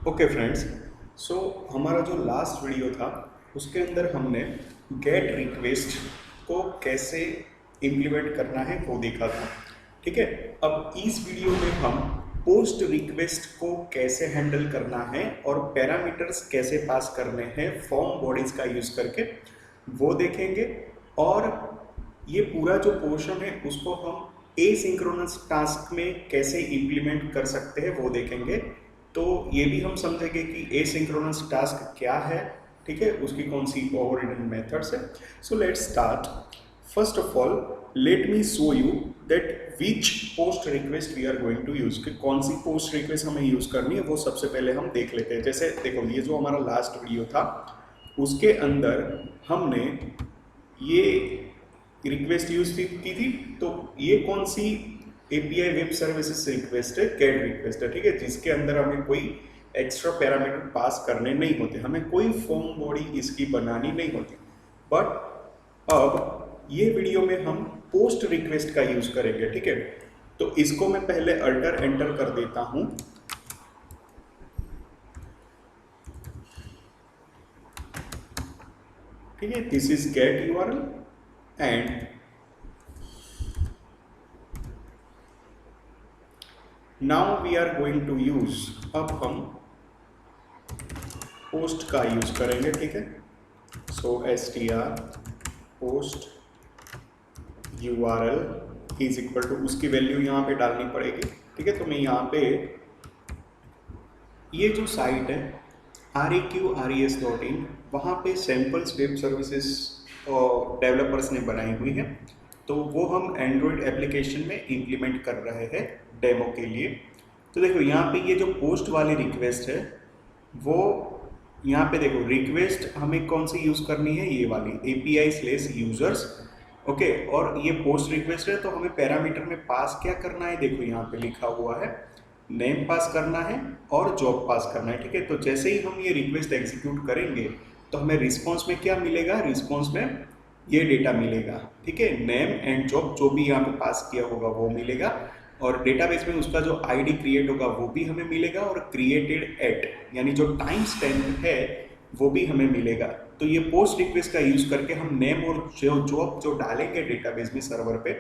Okay friends, सो हमारा जो last video था उसके अंदर हमने गेट रिक्वेस्ट को कैसे इम्प्लीमेंट करना है वो देखा था। ठीक है। अब इस वीडियो में हम पोस्ट रिक्वेस्ट को कैसे हैंडल करना है और पैरामीटर्स कैसे पास करने हैं फॉर्म बॉडीज का यूज़ करके वो देखेंगे। और ये पूरा जो पोर्शन है उसको हम एसिंक्रोनस टास्क में कैसे इम्प्लीमेंट कर सकते हैं वो देखेंगे। तो ये भी हम समझेंगे कि एसिंक्रोनस टास्क क्या है, ठीक है, उसकी कौन सी ओवररिडन मेथड्स है। So let's start. First of all let me show you that which post request we are going to use, कि कौन सी पोस्ट रिक्वेस्ट हमें यूज करनी है वो सबसे पहले हम देख लेते हैं। जैसे देखो, ये जो हमारा लास्ट वीडियो था उसके अंदर हमने ये रिक्वेस्ट यूज की थी। तो ये कौन सी एपीआई वेब सर्विसेज रिक्वेस्ट है, गेट रिक्वेस्ट है, ठीक है, जिसके अंदर हमें कोई एक्स्ट्रा पैरामीटर पास करने नहीं होते, हमें कोई फॉर्म बॉडी इसकी बनानी नहीं होती। बट अब ये वीडियो में हम पोस्ट रिक्वेस्ट का यूज करेंगे, ठीक है। तो इसको मैं पहले अल्टर एंटर कर देता हूं। ठीक है, this is get URL and now we are going to use, अब हम पोस्ट का यूज करेंगे, ठीक है। So str post URL is equal to, उसकी वैल्यू यहाँ पे डालनी पड़ेगी, ठीक है। तो मैं यहाँ पे ये जो साइट है reqres.in, वहाँ पे सैम्पल्स वेब सर्विसेज डेवलपर्स ने बनाई हुई है, तो वो हम एंड्रॉयड एप्लीकेशन में इम्प्लीमेंट कर रहे हैं डेमो के लिए। तो देखो यहाँ पे ये जो पोस्ट वाली रिक्वेस्ट है वो यहाँ पे देखो, रिक्वेस्ट हमें कौन सी यूज़ करनी है, ये वाली API/users, ओके। और ये पोस्ट रिक्वेस्ट है तो हमें पैरामीटर में पास क्या करना है, देखो यहाँ पे लिखा हुआ है नेम पास करना है और जॉब पास करना है, ठीक है। तो जैसे ही हम ये रिक्वेस्ट एग्जीक्यूट करेंगे तो हमें रिस्पॉन्स में क्या मिलेगा, रिस्पॉन्स में ये डेटा मिलेगा, ठीक है। नेम एंड जॉब जो भी यहाँ पे पास किया होगा वो मिलेगा, और डेटाबेस में उसका जो आईडी क्रिएट होगा वो भी हमें मिलेगा, और क्रिएटेड एट यानी जो टाइम स्टैम्प है वो भी हमें मिलेगा। तो ये पोस्ट रिक्वेस्ट का यूज करके हम नेम और जॉब जो डालेंगे डेटाबेस में सर्वर पे,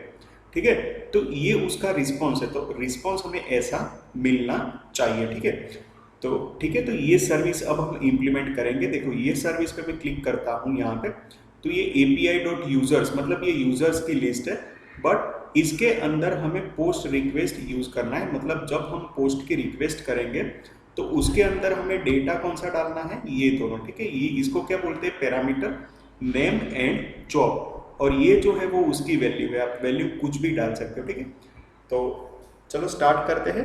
ठीक है, तो ये उसका रिस्पॉन्स है। तो रिस्पॉन्स हमें ऐसा मिलना चाहिए, ठीक है। तो ठीक है, तो ये सर्विस अब हम इम्प्लीमेंट करेंगे। देखो ये सर्विस पे मैं क्लिक करता हूँ यहाँ पे, तो ये API.users मतलब ये यूजर्स की लिस्ट है, बट इसके अंदर हमें पोस्ट रिक्वेस्ट यूज करना है। मतलब जब हम पोस्ट की रिक्वेस्ट करेंगे तो उसके अंदर हमें डेटा कौन सा डालना है, ये दोनों, ठीक है। ये इसको क्या बोलते हैं, पैरामीटर नेम एंड जॉब, और ये जो है वो उसकी वैल्यू है, आप वैल्यू कुछ भी डाल सकते हो, ठीक है। तो चलो स्टार्ट करते हैं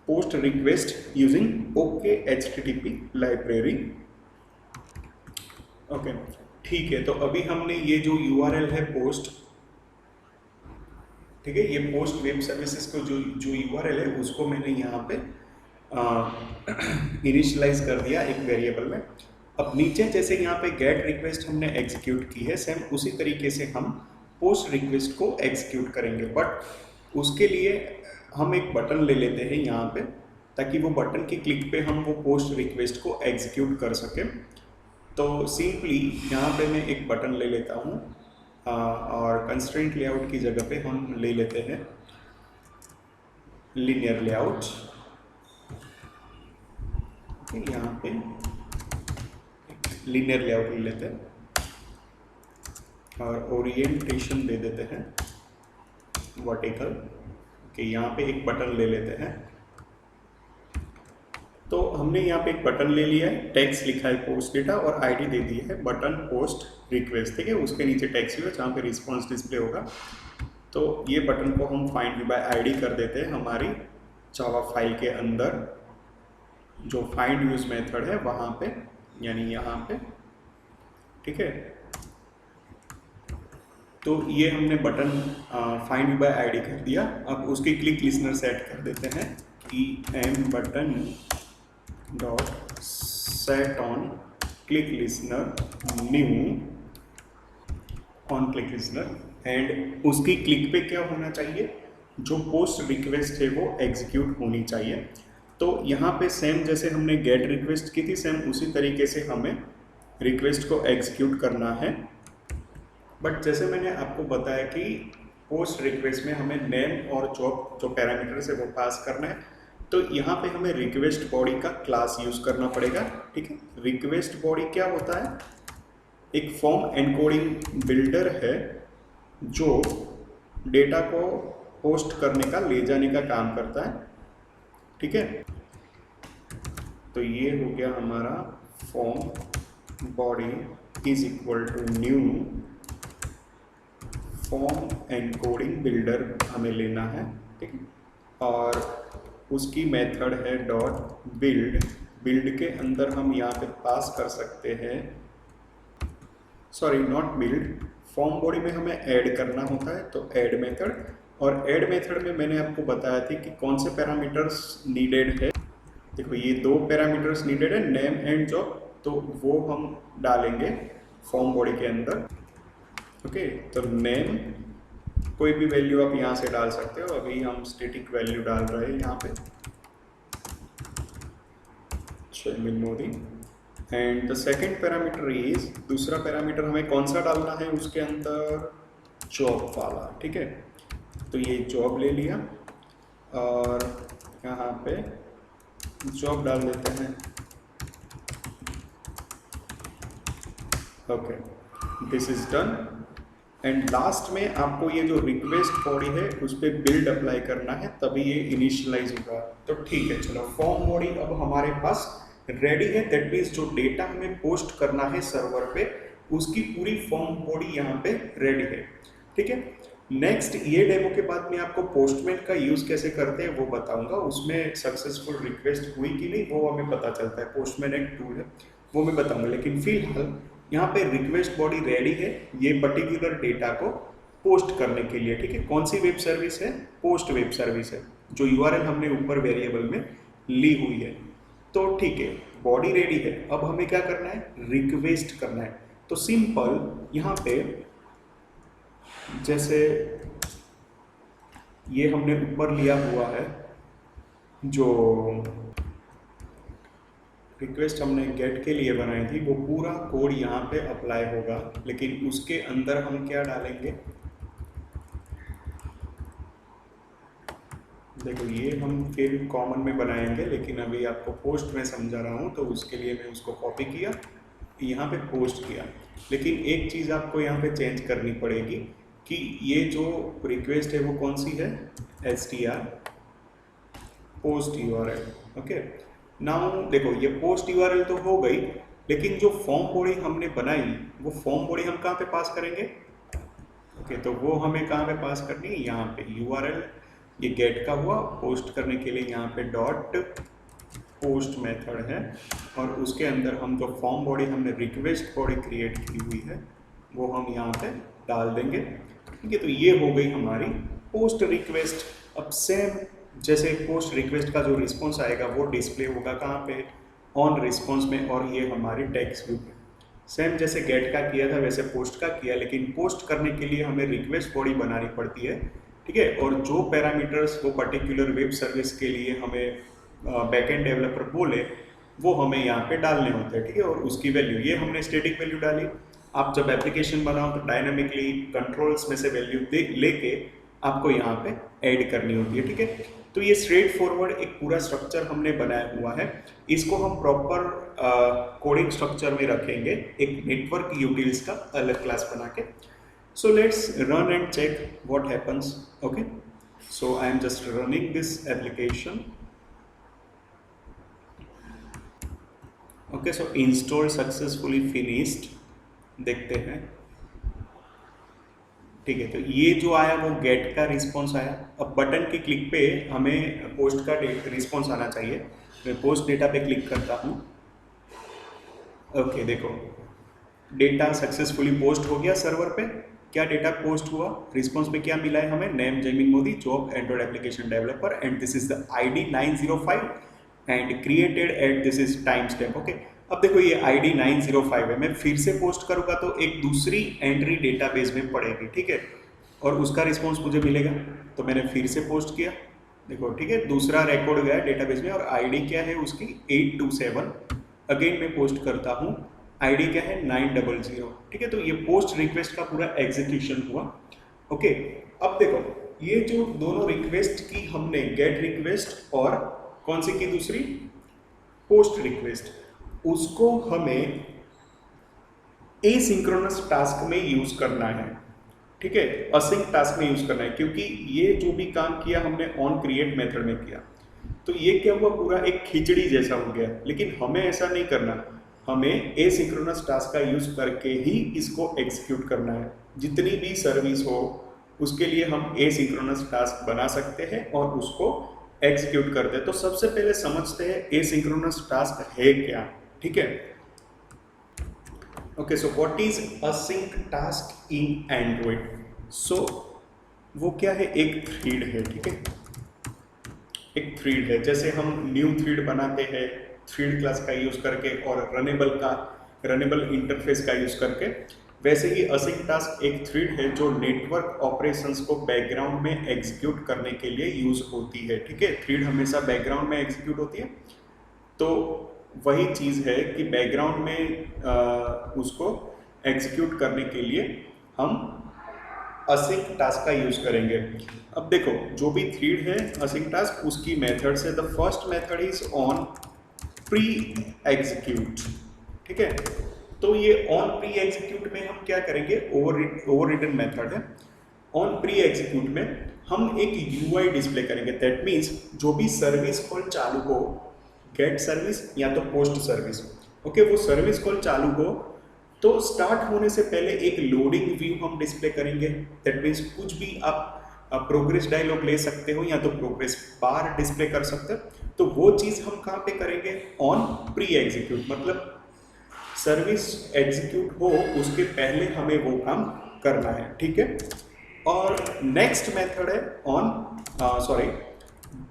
post request using OKHTTP library, okay. ठीक है, तो अभी हमने ये जो URL है पोस्ट, ठीक है, ये पोस्ट वेब सर्विसेज को जो URL है उसको मैंने यहाँ पे इनिशियलाइज कर दिया एक वेरिएबल में। अब नीचे जैसे यहाँ पे गेट रिक्वेस्ट हमने एग्जीक्यूट की है, सेम उसी तरीके से हम पोस्ट रिक्वेस्ट को एग्जीक्यूट करेंगे। बट उसके लिए हम एक बटन ले लेते हैं यहाँ पे, ताकि वो बटन की क्लिक पे हम वो पोस्ट रिक्वेस्ट को एग्जीक्यूट कर सकें। तो सिंपली यहाँ पे मैं एक बटन ले लेता हूँ, और कंस्ट्रेंट लेआउट की जगह पे हम ले लेते हैं लीनियर लेआउट। यहाँ पे लीनियर लेआउट ले लेते हैं और ओरिएंटेशन दे देते हैं वर्टिकल, कि यहाँ पे एक बटन ले लेते हैं। तो हमने यहाँ पे एक बटन ले लिया है, टेक्स्ट लिखा है पोस्ट डेटा, और आईडी दे दी है बटन पोस्ट रिक्वेस्ट, ठीक है। उसके नीचे टेक्स्ट है जहाँ पे रिस्पॉन्स डिस्प्ले होगा। तो ये बटन को हम फाइंड बाय आईडी कर देते हैं हमारी जावा फाइल के अंदर, जो फाइंड यूज मेथड है वहाँ पे, यानी यहाँ पे, ठीक है। तो ये हमने बटन फाइंड बाय आईडी कर दिया। अब उसकी क्लिक लिसनर सेट कर देते हैं कि M button dot set on click listener new on click listener, and उसकी क्लिक पे क्या होना चाहिए, जो पोस्ट रिक्वेस्ट है वो एग्जीक्यूट होनी चाहिए। तो यहाँ पे सेम जैसे हमने गेट रिक्वेस्ट की थी, सेम उसी तरीके से हमें रिक्वेस्ट को एग्जीक्यूट करना है। बट जैसे मैंने आपको बताया कि पोस्ट रिक्वेस्ट में हमें नेम और जॉब जो पैरामीटर्स है वो पास करना है, तो यहाँ पे हमें रिक्वेस्ट बॉडी का क्लास यूज़ करना पड़ेगा। ठीक है, रिक्वेस्ट बॉडी क्या होता है? एक फॉर्म एनकोडिंग बिल्डर है जो डेटा को पोस्ट करने का, ले जाने का काम करता है। ठीक है, तो ये हो गया हमारा form body is equal to new form encoding builder हमें लेना है। ठीक है, और उसकी मेथड है डॉट बिल्ड। बिल्ड के अंदर हम यहाँ पे पास कर सकते हैं, sorry not build, form body में हमें ऐड करना होता है, तो ऐड मेथड। और ऐड मेथड में मैंने आपको बताया था कि कौन से पैरामीटर्स नीडेड है। देखो ये दो पैरामीटर्स नीडेड है, नेम एंड जॉब, तो वो हम डालेंगे फॉर्म बॉडी के अंदर। ओके, तो नेम कोई भी वैल्यू आप यहाँ से डाल सकते हो, अभी हम स्टैटिक वैल्यू डाल रहे हैं यहाँ पे Jaymin Modi. And the second parameter is, दूसरा पैरामीटर हमें कौन सा डालना है उसके अंदर? जॉब वाला। ठीक है, तो ये जॉब ले लिया और यहाँ पे जॉब डाल देते हैं। Okay, this is done. And last में आपको ये जो रिक्वेस्ट बॉडी है उस पर बिल्ड अप्लाई करना है, तभी ये इनिशियलाइज होगा। तो ठीक है, चलो फॉर्म बॉडी अब हमारे पास रेडी है। दैट मीन्स जो डेटा हमें पोस्ट करना है सर्वर पे, उसकी पूरी फॉर्म बॉडी यहाँ पे रेडी है। ठीक है, नेक्स्ट ये डेमो के बाद मैं आपको पोस्टमैन का यूज कैसे करते हैं वो बताऊंगा। उसमें सक्सेसफुल रिक्वेस्ट हुई कि नहीं वो हमें पता चलता है, पोस्टमैन एक टूल है, वो मैं बताऊंगा। लेकिन फिलहाल यहाँ पे रिक्वेस्ट बॉडी रेडी है ये पर्टिकुलर डेटा को पोस्ट करने के लिए। ठीक है, कौन सी वेब सर्विस है? पोस्ट वेब सर्विस है, जो यूआरएल हमने ऊपर वेरिएबल में ली हुई है। तो ठीक है, बॉडी रेडी है, अब हमें क्या करना है? रिक्वेस्ट करना है। तो सिंपल यहाँ पे जैसे ये हमने ऊपर लिया हुआ है, जो रिक्वेस्ट हमने गेट के लिए बनाई थी वो पूरा कोड यहाँ पे अप्लाई होगा, लेकिन उसके अंदर हम क्या डालेंगे? देखो ये हम फिर कॉमन में बनाएंगे, लेकिन अभी आपको पोस्ट में समझा रहा हूँ, तो उसके लिए मैं उसको कॉपी किया, यहाँ पे पोस्ट किया। लेकिन एक चीज़ आपको यहाँ पे चेंज करनी पड़ेगी कि ये जो रिक्वेस्ट है वो कौन सी है? str post URL. Okay, now देखो ये पोस्ट यूआरएल तो हो गई, लेकिन जो फॉर्म बॉडी हमने बनाई वो फॉर्म बॉडी हम कहाँ पे पास करेंगे? ओके, तो वो हमें कहाँ पे पास करनी है? यहाँ पे यूआरएल, ये गेट का हुआ, पोस्ट करने के लिए यहाँ पे डॉट पोस्ट मेथड है, और उसके अंदर हम जो फॉर्म बॉडी हमने रिक्वेस्ट बॉडी क्रिएट की हुई है वो हम यहाँ पे डाल देंगे। ठीक है, तो ये हो गई हमारी पोस्ट रिक्वेस्ट। अब सेम जैसे पोस्ट रिक्वेस्ट का जो रिस्पॉन्स आएगा वो डिस्प्ले होगा कहाँ पे? ऑन रिस्पॉन्स में, और ये हमारी टेक्स्ट व्यू पे। सेम जैसे गेट का किया था वैसे पोस्ट का किया, लेकिन पोस्ट करने के लिए हमें रिक्वेस्ट बॉडी बनानी पड़ती है। ठीक है, और जो पैरामीटर्स वो पर्टिकुलर वेब सर्विस के लिए हमें बैकएंड डेवलपर बोले वो हमें यहाँ पे डालने होते हैं। ठीक है, और उसकी वैल्यू ये हमने स्टैटिक वैल्यू डाली। आप जब एप्लीकेशन बनाओ तो डायनामिकली कंट्रोल्स में से वैल्यू लेके आपको यहाँ पे ऐड करनी होती है। ठीक है, तो ये स्ट्रेट फॉरवर्ड एक पूरा स्ट्रक्चर हमने बनाया हुआ है। इसको हम प्रॉपर कोडिंग स्ट्रक्चर में रखेंगे, एक नेटवर्क यूटिल्स का अलग क्लास बना के। So let's run and check what happens. Okay, so I am just running this application. Okay, so install successfully finished. देखते हैं। ठीक है, तो ये जो आया वो गेट का रिस्पॉन्स आया। अब बटन के क्लिक पे हमें पोस्ट का रिस्पॉन्स आना चाहिए। मैं पोस्ट डेटा पे क्लिक करता हूँ। ओके, देखो डेटा सक्सेसफुली पोस्ट हो गया सर्वर पे। क्या डेटा पोस्ट हुआ? रिस्पॉन्स पे क्या मिला है हमें? Name Jaymin Modi, job Android application developer, and this is the ID 905 and created at this is time stamp. Okay, अब देखो ये ID 905 है, मैं फिर से पोस्ट करूंगा तो एक दूसरी एंट्री डेटाबेस में पड़ेगी। ठीक है, और उसका रिस्पॉन्स मुझे मिलेगा। तो मैंने फिर से पोस्ट किया, देखो ठीक है, दूसरा रिकॉर्ड गया डेटाबेस में और आईडी क्या है उसकी 827। अगेन मैं पोस्ट करता हूँ, आईडी क्या है 900। ठीक है, तो ये पोस्ट रिक्वेस्ट का पूरा एग्जीक्यूशन हुआ। ओके, अब देखो ये जो दोनों रिक्वेस्ट की हमने, गेट रिक्वेस्ट और कौन सी की दूसरी, पोस्ट रिक्वेस्ट, उसको हमें एसिंक्रोनस टास्क में यूज करना है। ठीक है, असिंक टास्क में यूज करना है, क्योंकि ये जो भी काम किया हमने ऑन क्रिएट मेथड में किया, तो ये क्या हुआ, पूरा एक खिचड़ी जैसा हो गया। लेकिन हमें ऐसा नहीं करना, हमें एसिंक्रोनस टास्क का यूज करके ही इसको एग्जीक्यूट करना है। जितनी भी सर्विस हो उसके लिए हम एसिंक्रोनस टास्क बना सकते हैं और उसको एग्जीक्यूट करते हैं। तो सबसे पहले समझते हैं एसिंक्रोनस टास्क है क्या। ठीक है, okay, so what is async task in Android. So वो क्या है, एक थ्रेड है। ठीक है, एक थ्रेड है, जैसे हम न्यू थ्रेड बनाते हैं थ्रेड क्लास का यूज करके और रनेबल इंटरफेस का यूज करके, वैसे ही असिंक टास्क एक थ्रेड है जो नेटवर्क ऑपरेशंस को बैकग्राउंड में एग्जीक्यूट करने के लिए यूज होती है। ठीक है, थ्रेड हमेशा बैकग्राउंड में एग्जीक्यूट होती है, तो वही चीज़ है कि बैकग्राउंड में उसको एग्जीक्यूट करने के लिए हम असिंक टास्क का यूज करेंगे। अब देखो जो भी थ्रेड है असिंक टास्क, उसकी मेथड से the first method is on pre execute. ठीक है, तो ये ऑन प्री एग्जीक्यूट में हम क्या करेंगे, ओवर रिटन मेथड है। ऑन प्री एग्जीक्यूट में हम एक यूआई डिस्प्ले करेंगे, दैट मीन्स जो भी सर्विस कॉल चालू हो, गेट सर्विस या तो पोस्ट सर्विस, ओके, वो सर्विस कॉल चालू हो तो स्टार्ट होने से पहले एक लोडिंग व्यू हम डिस्प्ले करेंगे। दैट मीन्स कुछ भी आप प्रोग्रेस डायलॉग ले सकते हो या तो प्रोग्रेस बार डिस्प्ले कर सकते हो। तो वो चीज़ हम कहाँ पे करेंगे, ऑन प्री एग्जीक्यूट, मतलब सर्विस एग्जीक्यूट हो उसके पहले हमें वो काम करना है। ठीक है, और नेक्स्ट मेथड है ऑन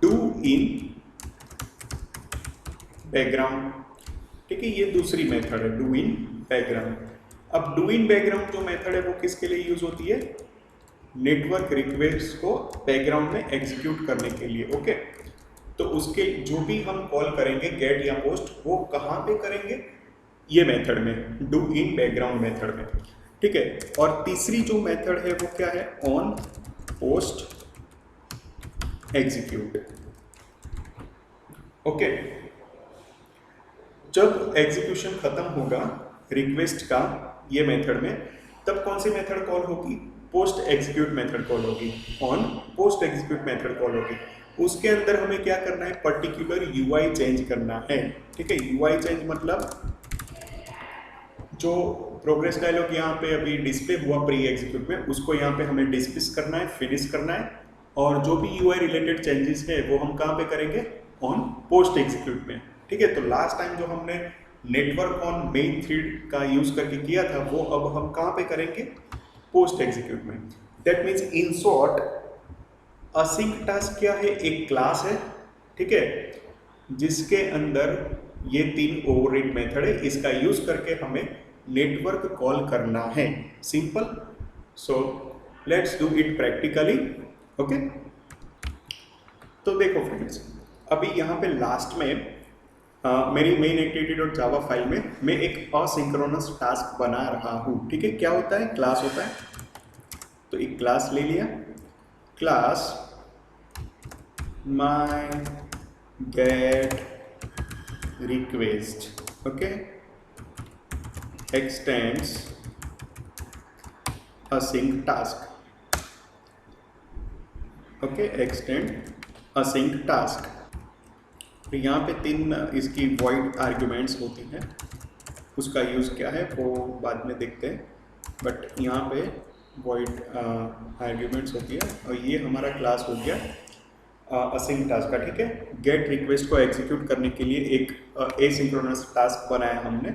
डू इन बैकग्राउंड। ठीक है, ये दूसरी मेथड है डू इन बैकग्राउंड। अब डू इन बैकग्राउंड जो मेथड है वो किसके लिए यूज होती है, नेटवर्क रिक्वेस्ट को बैकग्राउंड में एग्जीक्यूट करने के लिए। ओके, तो उसके जो भी हम कॉल करेंगे गेट या पोस्ट, वो कहाँ पे करेंगे, ये मेथड में, डू इन बैकग्राउंड मेथड में। ठीक है, और तीसरी जो मेथड है वो क्या है, ऑन पोस्ट एग्जीक्यूट। ओके, जब एग्जीक्यूशन खत्म होगा रिक्वेस्ट का ये मेथड में, तब कौन सी मेथड कॉल होगी, पोस्ट एग्जीक्यूट मेथड कॉल होगी, on post execute method call होगी। उसके अंदर हमें क्या करना है, पर्टिकुलर यूआई चेंज करना है। ठीक है, यूआई चेंज मतलब जो प्रोग्रेस डायलॉग यहाँ पे अभी डिस्प्ले हुआ प्री एग्जीक्यूट में, उसको यहाँ पे हमें डिस्मिस करना है, फिनिश करना है, और जो भी यूआई रिलेटेड चेंजेस है वो हम कहाँ पे करेंगे, ऑन पोस्ट एग्जीक्यूट में। ठीक है, तो लास्ट टाइम जो हमने नेटवर्क ऑन मेन थ्रेड का यूज करके किया था वो अब हम कहाँ पे करेंगे, पोस्ट एग्जीक्यूट में। That means in short async task क्या है, एक क्लास है। ठीक है, जिसके अंदर ये 3 ओवरराइड मेथड है, इसका यूज करके हमें नेटवर्क कॉल करना है, simple. So let's do it practically. Okay, तो देखो फ्रेंड्स, अभी यहाँ पे लास्ट में मेरी मेन एक्टिविटी.जावा फाइल में मैं एक असिंक्रोनस टास्क बना रहा हूँ। ठीक है, क्या होता है, क्लास होता है, तो एक क्लास ले लिया, class my gate request, okay, x tends async task, okay, extend async task. तो यहाँ पे 3 इसकी वॉइड आर्ग्यूमेंट्स होती हैं, उसका यूज़ क्या है वो बाद में देखते हैं, बट यहाँ पे वॉइड आर्ग्यूमेंट्स होती है। और ये हमारा क्लास हो गया असिंक टास्क का। ठीक है, गेट रिक्वेस्ट को एग्जीक्यूट करने के लिए एक एसिंक्रोनस टास्क बनाया हमने,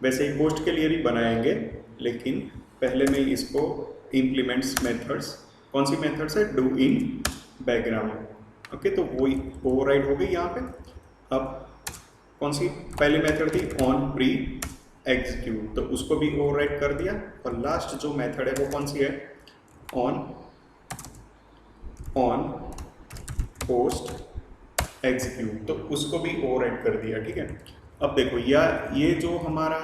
वैसे ही पोस्ट के लिए भी बनाएंगे, लेकिन पहले में इसको इम्प्लीमेंट्स मेथड्स, कौन सी मेथड्स है, डू इन बैकग्राउंड। ओके, तो वही ओवरराइड हो गई यहाँ पे। अब कौन सी पहली मेथड थी, ऑन प्री एग्जीक्यूट, तो उसको भी ओवरराइड कर दिया। और लास्ट जो मेथड है वो कौन सी है, ऑन पोस्ट एग्जीक्यूट, तो उसको भी और ऐड कर दिया, ठीक है। अब देखो ये जो हमारा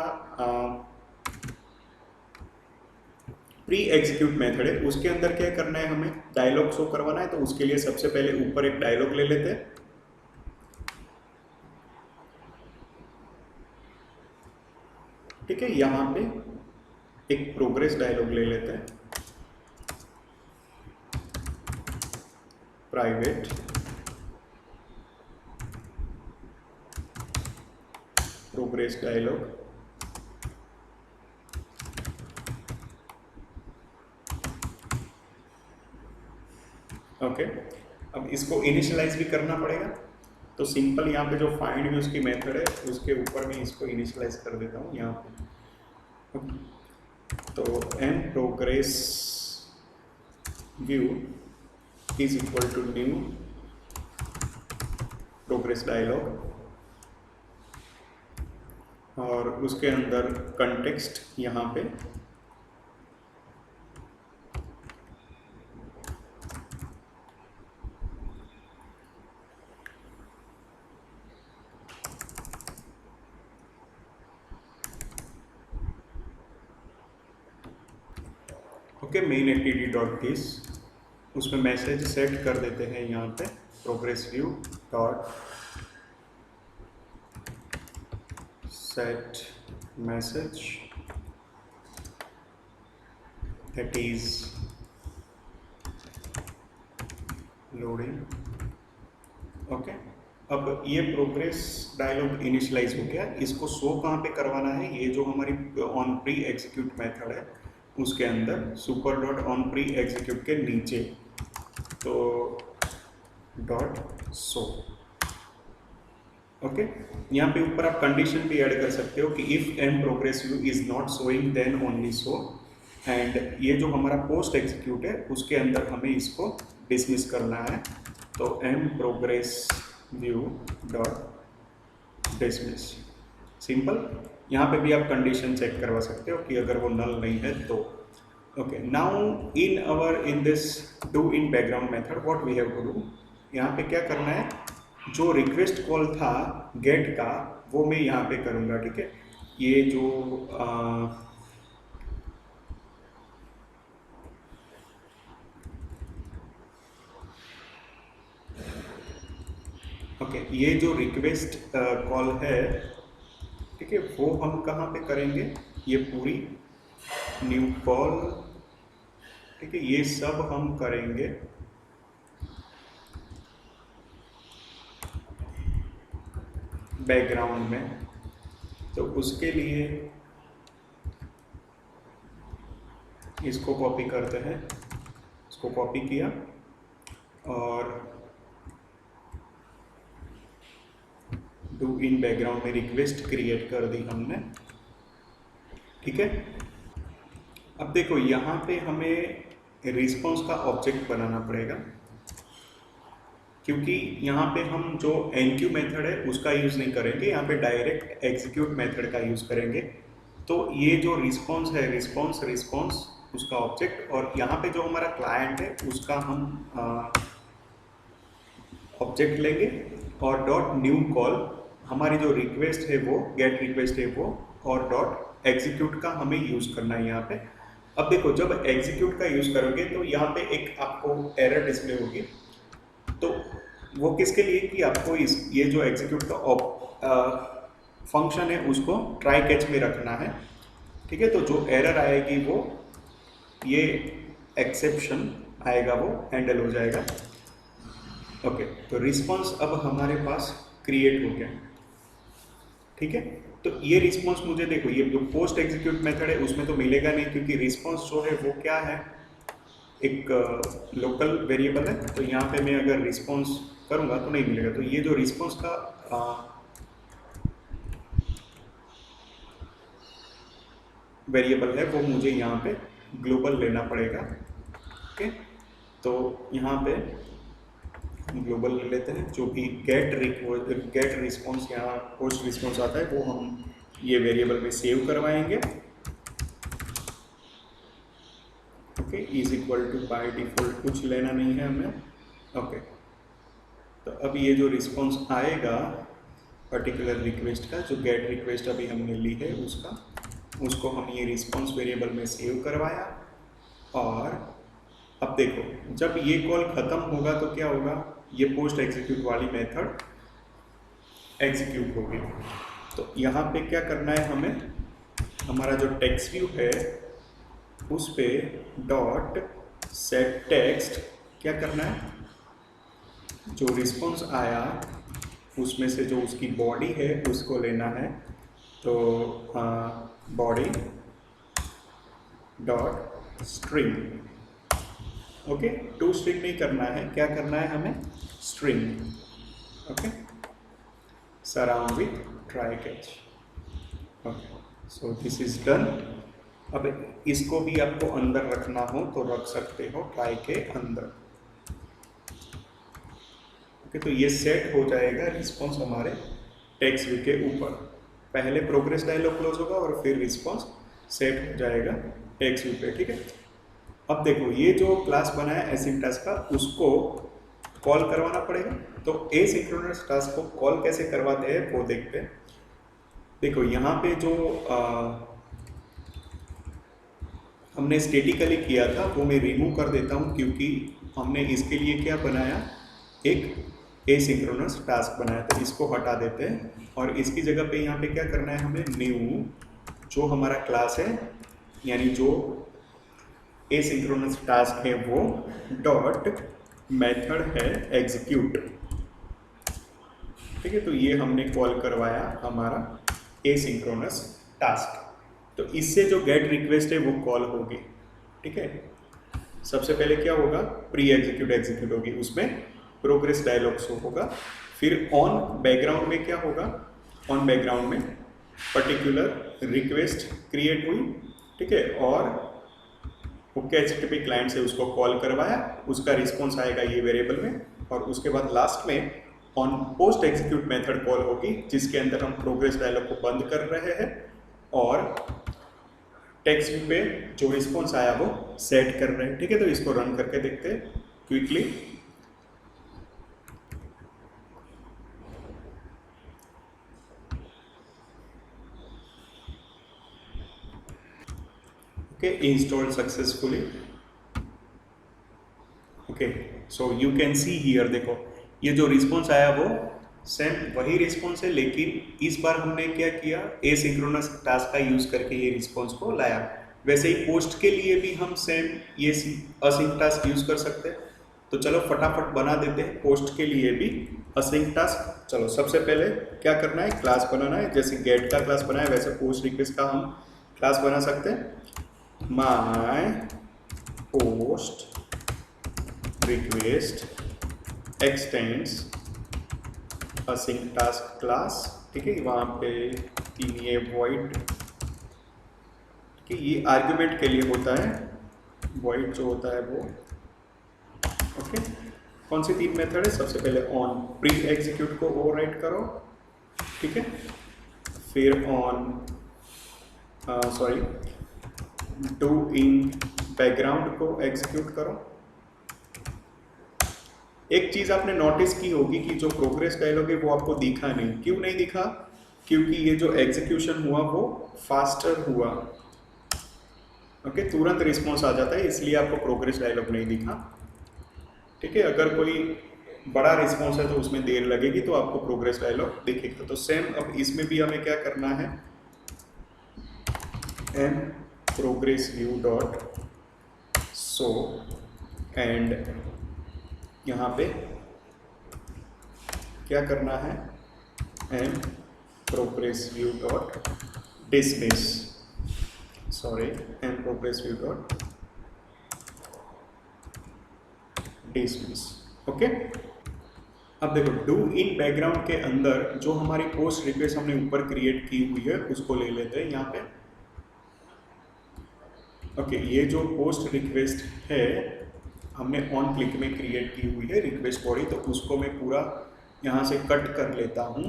प्री एग्जीक्यूट मेथड है, उसके अंदर क्या करना है, हमें डायलॉग शो करवाना है। तो उसके लिए सबसे पहले ऊपर एक डायलॉग ले लेते हैं, ठीक है। यहाँ पे एक प्रोग्रेस डायलॉग ले लेते हैं, प्राइवेट प्रोग्रेस डायलॉग, ओके। अब इसको इनिशियलाइज भी करना पड़ेगा, तो सिंपल यहाँ पे जो फाइंड व्यू उसकी मेथड है उसके ऊपर मैं इसको इनिशियलाइज कर देता हूँ यहाँ पे। तो M progress view is equal to new progress dialog, और उसके अंदर कंटेक्स्ट यहाँ पे okay main activity dot this, उसमें मैसेज सेट कर देते हैं यहाँ पे progress view dot set message that is loading, okay. अब ये प्रोग्रेस डायलॉग इनिशियलाइज हो गया, इसको शो कहाँ पे करवाना है, ये जो हमारी ऑन प्री एग्जीक्यूट मेथड है उसके अंदर super dot on pre execute के नीचे, तो डॉट शो, ओके। यहाँ पे ऊपर आप कंडीशन भी ऐड कर सकते हो कि if M progress view is not showing then only show, and ये जो हमारा पोस्ट एग्जीक्यूट है उसके अंदर हमें इसको डिसमिस करना है, तो M progress view dot dismiss, simple. यहाँ पे भी आप कंडीशन चेक करवा सकते हो कि अगर वो नल नहीं है तो, okay. Now in this do in background method what we have to do, यहाँ पे क्या करना है, जो रिक्वेस्ट कॉल था गेट का वो मैं यहाँ पे करूँगा, ठीक है। ये जो ओके ये जो रिक्वेस्ट कॉल है, ठीक है, वो हम कहाँ पे करेंगे, ये पूरी न्यू कॉल, ठीक है, ये सब हम करेंगे बैकग्राउंड में। तो उसके लिए इसको कॉपी करते हैं, इसको कॉपी किया और डू इन बैकग्राउंड में रिक्वेस्ट क्रिएट कर दी हमने, ठीक है। अब देखो यहाँ पे हमें रिस्पॉन्स का ऑब्जेक्ट बनाना पड़ेगा, क्योंकि यहाँ पे हम जो एनक्यू मेथड है उसका यूज़ नहीं करेंगे, यहाँ पे डायरेक्ट एग्जीक्यूट मेथड का यूज़ करेंगे। तो ये जो रिस्पॉन्स है, रिस्पॉन्स उसका ऑब्जेक्ट, और यहाँ पे जो हमारा क्लाइंट है उसका हम ऑब्जेक्ट लेंगे, और डॉट न्यू कॉल हमारी जो रिक्वेस्ट है वो गेट रिक्वेस्ट है वो, और डॉट एग्जीक्यूट का हमें यूज़ करना है यहाँ पे। अब देखो जब एग्जीक्यूट का यूज़ करोगे तो यहाँ पे एक आपको एरर डिस्प्ले होगी, तो वो किसके लिए कि आपको ये जो एग्जीक्यूट का फंक्शन है उसको ट्राई कैच में रखना है, ठीक है। तो जो एरर आएगी वो ये एक्सेप्शन आएगा वो हैंडल हो जाएगा, ओके। तो रिस्पॉन्स अब हमारे पास क्रिएट हो गया, ठीक है। तो ये रिस्पॉन्स मुझे देखो ये जो पोस्ट एग्जीक्यूट मेथड है उसमें तो मिलेगा नहीं, क्योंकि रिस्पॉन्स जो है वो क्या है, एक लोकल वेरिएबल है। तो यहाँ पे मैं अगर रिस्पॉन्स करूँगा तो नहीं मिलेगा। तो ये जो रिस्पॉन्स का वेरिएबल है वो मुझे यहाँ पे ग्लोबल लेना पड़ेगा, ओके। तो यहाँ पे ग्लोबल ले लेते हैं, जो भी गेट रिस्पॉन्स यहाँ पोस्ट रिस्पॉन्स आता है वो हम ये वेरिएबल में सेव करवाएंगे, okay. Is equal to by default कुछ लेना नहीं है हमें, ओके। तो अब ये जो रिस्पॉन्स आएगा पर्टिकुलर रिक्वेस्ट का, जो गेट रिक्वेस्ट अभी हमने ली है उसका, उसको हम ये रिस्पॉन्स वेरिएबल में सेव करवाया। और अब देखो जब ये कॉल ख़त्म होगा तो क्या होगा, ये पोस्ट एग्जीक्यूट वाली मेथड एग्जीक्यूट होगी। तो यहाँ पे क्या करना है हमें, हमारा जो टेक्स्ट व्यू है उस पे डॉट सेट टेक्स्ट क्या करना है, जो रिस्पॉन्स आया उसमें से जो उसकी बॉडी है उसको लेना है। तो body dot string, okay, to string नहीं करना है, क्या करना है हमें, string, okay, surround with try catch, okay, so this is done. अब इसको भी आपको अंदर रखना हो तो रख सकते हो ट्राई के अंदर, ओके। तो ये सेट हो जाएगा रिस्पॉन्स हमारे टेक्स्ट व्यू के ऊपर, पहले प्रोग्रेस डायलॉग क्लोज होगा और फिर रिस्पॉन्स सेट हो जाएगा टेक्स्ट व्यू पे, ठीक है। अब देखो ये जो क्लास बनाया एसिंक्रोनस का, उसको कॉल करवाना पड़ेगा। तो एसिंक्रोनस टास्क को कॉल कैसे करवाते हैं वो देखते हैं। देखो यहाँ पे जो हमने स्टेटिकली किया था वो मैं रिमूव कर देता हूँ, क्योंकि हमने इसके लिए क्या बनाया, एक एसिंक्रोनस टास्क बनाया, तो इसको हटा देते हैं। और इसकी जगह पे यहाँ पे क्या करना है हमें, न्यू जो हमारा क्लास है, यानी जो एसिंक्रोनस टास्क है वो डॉट मेथड है एग्जीक्यूट, ठीक है। तो ये हमने कॉल करवाया हमारा एसिंक्रोनस टास्क। तो इससे जो गेट रिक्वेस्ट है वो कॉल होगी, ठीक है। सबसे पहले क्या होगा, प्री एग्जीक्यूट एग्जीक्यूट होगी, उसमें प्रोग्रेस डायलॉग शो होगा। फिर ऑन बैकग्राउंड में क्या होगा, ऑन बैकग्राउंड में पर्टिकुलर रिक्वेस्ट क्रिएट हुई, ठीक है, और ओके एचटीटीपी क्लाइंट से उसको कॉल करवाया, उसका रिस्पॉन्स आएगा ये वेरिएबल में। और उसके बाद लास्ट में on post execute method call होगी, जिसके अंदर हम प्रोग्रेस डायलॉग को बंद कर रहे हैं और टेक्स्ट व्यू पे जो रिस्पॉन्स आया वो सेट कर रहे हैं, ठीक है। तो इसको रन करके देखते हैं quickly. Okay, installed successfully. Okay, so you can see here, देखो ये जो रिस्पॉन्स आया वो सेम वही रिस्पॉन्स है, लेकिन इस बार हमने क्या किया, एसिंक्रोनस टास्क का यूज करके ये रिस्पॉन्स को लाया। वैसे ही पोस्ट के लिए भी हम सेम ये असिंक टास्क यूज कर सकते हैं। तो चलो फटाफट बना देते हैं पोस्ट के लिए भी असिंक टास्क। चलो सबसे पहले क्या करना है, क्लास बनाना है। जैसे गेट का क्लास बनाया वैसे पोस्ट रिक्वेस्ट का हम क्लास बना सकते हैं। My post request extends async task class, ठीक है। वहाँ पे ये void, ठीक है, ये आर्ग्यूमेंट के लिए होता है, void जो होता है वो, ओके। कौन सी तीन मेथड है, सबसे पहले ऑन प्री एग्जीक्यूट को ओवरराइट करो, ठीक है। फिर ऑन डू इन बैकग्राउंड को एग्जीक्यूट करो। एक चीज आपने नोटिस की होगी कि जो प्रोग्रेस डायलॉग है वो आपको दिखा नहीं। क्यों नहीं दिखा, क्योंकि ये जो एग्जीक्यूशन हुआ वो फास्टर हुआ, ओके, तुरंत रिस्पॉन्स आ जाता है, इसलिए आपको प्रोग्रेस डायलॉग नहीं दिखा, ठीक है। अगर कोई बड़ा रिस्पॉन्स है तो उसमें देर लगेगी, तो आपको प्रोग्रेस डायलॉग दिखेगा। तो सेम अब इसमें भी हमें क्या करना है, M progress view dot show, and यहाँ पे क्या करना है, M progress view dot dismiss, sorry, M progress view dot dismiss, okay. अब देखो डू इन बैकग्राउंड के अंदर जो हमारी पोस्ट रिक्वेस्ट हमने ऊपर क्रिएट की हुई है उसको ले लेते हैं यहाँ पे, ओके। ये जो पोस्ट रिक्वेस्ट है हमने ऑन क्लिक में क्रिएट की हुई है रिक्वेस्ट बॉडी, तो उसको मैं पूरा यहाँ से कट कर लेता हूँ।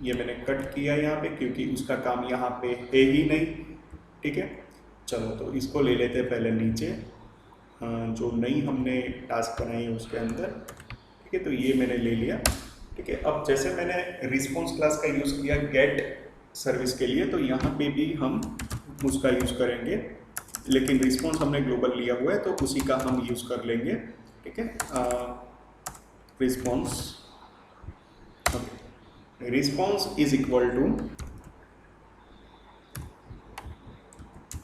ये मैंने कट किया यहाँ पे क्योंकि उसका काम यहाँ पे है ही नहीं, ठीक है। चलो तो इसको ले लेते हैं पहले नीचे, जो नई हमने टास्क बनाई है उसके अंदर, ठीक है, तो ये मैंने ले लिया। ठीक है, अब जैसे मैंने रिस्पॉन्स क्लास का यूज़ किया गेट सर्विस के लिए, तो यहाँ पे भी हम उसका यूज़ करेंगे, लेकिन रिस्पॉन्स हमने ग्लोबल लिया हुआ है तो उसी का हम यूज़ कर लेंगे। ठीक है, response, response is equal to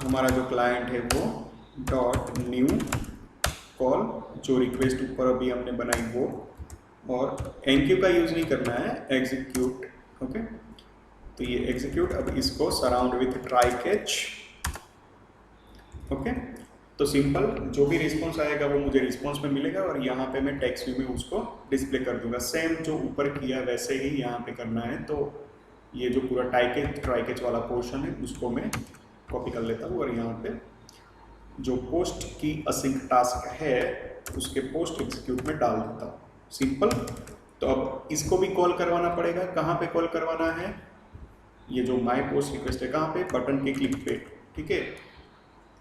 हमारा जो क्लाइंट है वो डॉट न्यू कॉल, जो रिक्वेस्ट ऊपर अभी हमने बनाई वो, और एनक्यू का यूज़ नहीं करना है, एग्जीक्यूट। ओके, तो ये एग्जीक्यूट, अब इसको surround with try catch. Okay, तो सिंपल जो भी रिस्पॉन्स आएगा वो मुझे रिस्पॉन्स में मिलेगा और यहाँ पे मैं टेक्स्ट व्यू में उसको डिस्प्ले कर दूंगा। सेम जो ऊपर किया वैसे ही यहाँ पे करना है। तो ये जो पूरा ट्राई कैच वाला पोर्शन है उसको मैं कॉपी कर लेता हूँ और यहाँ पे जो पोस्ट की असिंक टास्क है उसके पोस्ट एग्जीक्यूट में डाल देता हूँ। सिंपल। तो अब इसको भी कॉल करवाना पड़ेगा। कहाँ पे कॉल करवाना है? ये जो माई पोस्ट रिक्वेस्ट है कहाँ पे? बटन के क्लिक पे। ठीक है,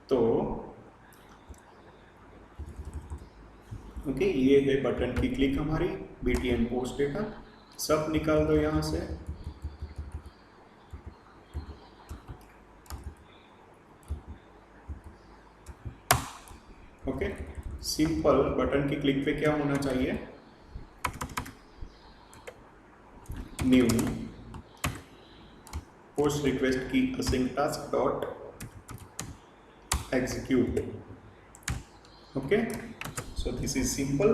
तो ओके, ये है बटन की क्लिक हमारी, BTN पोस्ट डेटा, सब निकाल दो यहाँ से। ओके, सिंपल बटन की क्लिक पे क्या होना चाहिए? न्यू पोस्ट रिक्वेस्ट की async task dot execute. Okay, so this is simple.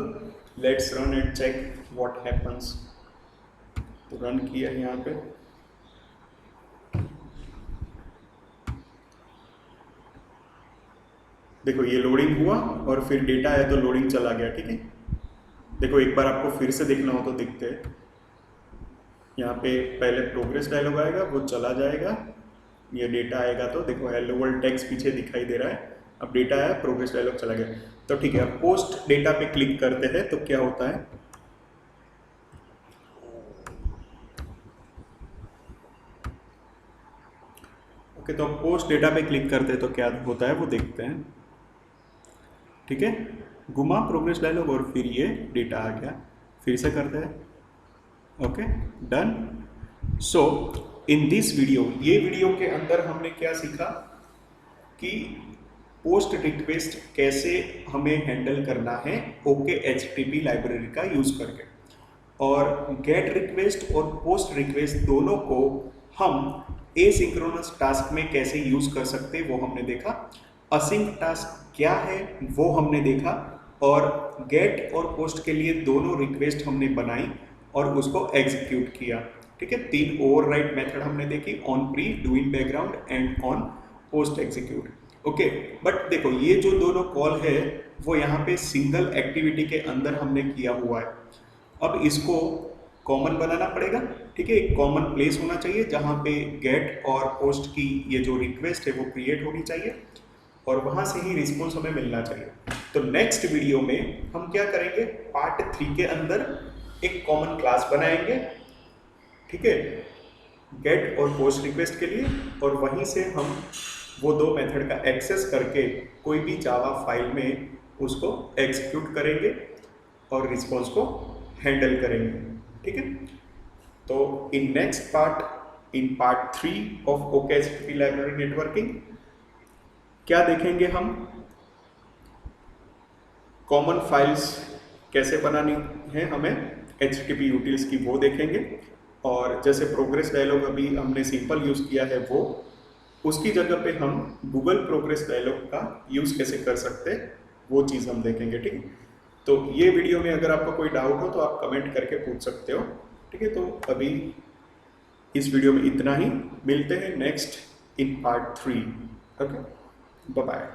Let's run and check what happens. तो रन किया यहाँ पे, देखो ये लोडिंग हुआ और फिर डेटा है तो लोडिंग चला गया। ठीक है, देखो एक बार आपको फिर से देखना हो तो देखते हैं। यहाँ पे पहले प्रोग्रेस डायलॉग आएगा, वो चला जाएगा, ये डेटा आएगा तो देखो हेलो वर्ल्ड टेक्स्ट पीछे दिखाई दे रहा है। अब डेटा आया, प्रोग्रेस डायलॉग चला गया। तो ठीक है, अब पोस्ट डेटा पे क्लिक करते हैं तो क्या होता है? ओके, तो पोस्ट डेटा पे क्लिक करते हैं तो क्या होता है वो देखते हैं। ठीक है, घुमा प्रोग्रेस डायलॉग और फिर ये डेटा आ गया। फिर से करते हैं। Okay, done. So in this video, ये वीडियो के अंदर हमने क्या सीखा कि पोस्ट रिक्वेस्ट कैसे हमें हैंडल करना है OKHTTP लाइब्रेरी का यूज़ करके, और गेट रिक्वेस्ट और पोस्ट रिक्वेस्ट दोनों को हम एसिंक्रोनस टास्क में कैसे यूज़ कर सकते हैं वो हमने देखा। असिंक टास्क क्या है वो हमने देखा, और गेट और पोस्ट के लिए दोनों रिक्वेस्ट हमने बनाई और उसको एग्जीक्यूट किया। ठीक है, 3 ओवरराइड मेथड हमने देखी, on pre, do in background and on post execute. Okay, but देखो ये जो दोनों कॉल है वो यहाँ पे सिंगल एक्टिविटी के अंदर हमने किया हुआ है। अब इसको कॉमन बनाना पड़ेगा। ठीक है, एक कॉमन प्लेस होना चाहिए जहाँ पे गेट और पोस्ट की ये जो रिक्वेस्ट है वो क्रिएट होनी चाहिए और वहाँ से ही रिस्पॉन्स हमें मिलना चाहिए। तो नेक्स्ट वीडियो में हम क्या करेंगे, पार्ट 3 के अंदर एक कॉमन क्लास बनाएंगे। ठीक है, गेट और पोस्ट रिक्वेस्ट के लिए, और वहीं से हम वो दो मेथड का एक्सेस करके कोई भी जावा फाइल में उसको एग्जीक्यूट करेंगे और रिस्पॉन्स को हैंडल करेंगे। ठीक है, तो in next part, in part 3 of OKHTTP library networking क्या देखेंगे हम? कॉमन फाइल्स कैसे बनानी है हमें HTTP यूटिल्स की, वो देखेंगे, और जैसे प्रोग्रेस डायलॉग अभी हमने सिंपल यूज़ किया है वो, उसकी जगह पे हम गूगल प्रोग्रेस डायलॉग का यूज़ कैसे कर सकते हैं वो चीज़ हम देखेंगे। ठीक है, तो ये वीडियो में अगर आपको कोई डाउट हो तो आप कमेंट करके पूछ सकते हो। ठीक है, तो अभी इस वीडियो में इतना ही, मिलते हैं next in part 3। Okay, bye bye.